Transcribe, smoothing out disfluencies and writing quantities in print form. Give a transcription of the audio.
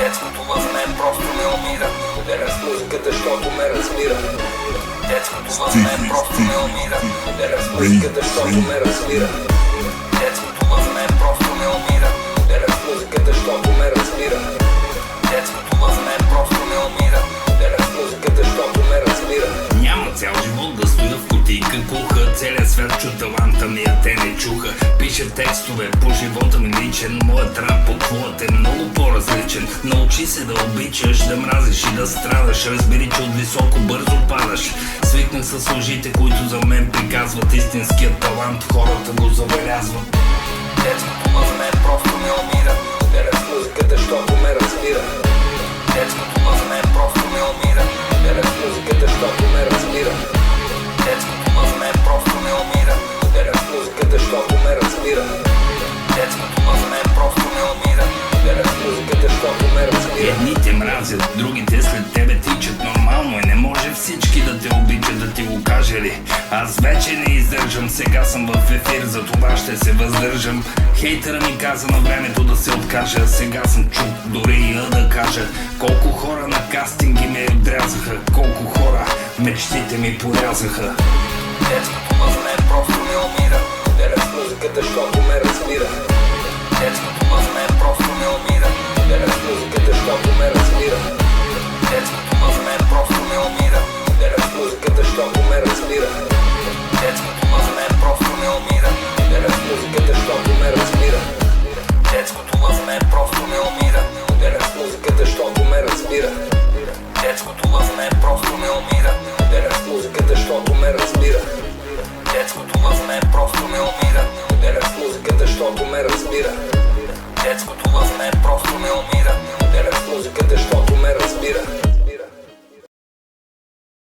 Детското в мен просто не умира. Поделя с музиката, щото ме разбира. Детското в мен просто не умира. Поделя с музиката, щото ме разбира. Детското в мен просто не умира. Поделя с музиката, щото ме разбира. Детското в мен просто не умира. Поделя с музиката, щото ме разбира. Няма цял живот да стоя в кутийка куха. Целият свят чу таланта ми, а те не чуха. Пише текстове по живота ми личен. Моят рап от твоят е много по-различен. Научи се да обичаш, да мразиш и да страдаш. Разбери, че от високо бързо падаш. Свикнах с лъжите, които за мен приказват. Истинският талант хората го забелязват. Детското в мен просто не умира. Поделя с музиката, щото ме разбира. Детското в мен просто не умира. Поделя с музиката, щото ме разбира. Детското в мен просто не умира. Поделя с музиката, щото ме разбира. Детското в мен просто не умира. Поделя с музиката, щото ме разбира. Едните мразят, другите след тебе тичат. Нормално е, не може всички да те обичат, да ти го каже ли. Аз вече не издържам, сега съм в ефир, за това ще се въздържам. Хейтъра ми каза на времето да се откажа. Сега съм чук, дори и да кажа. Колко хора на кастинги ме отрязаха. Колко хора мечтите ми порязаха. Детското в мен просто не умира. Поделя с музиката, щото ме разбира. Детското в мен просто не умира. Поделя с музиката, щото ме разбира. Детското в мен просто не умира. Поделя с музиката, щото ме разбира. Детското в мен просто не умира. Поделя с музиката, щото ме разбира. Детското в мен просто не умира. Поделя с музиката, щото ме разбира. Детското в мен просто не умира. Поделя с музиката, щото ме разбира. Детското в мен просто не умира. Поделя с музиката, щото ме разбира. Детското в мен просто не умира. Поделя с музиката, щото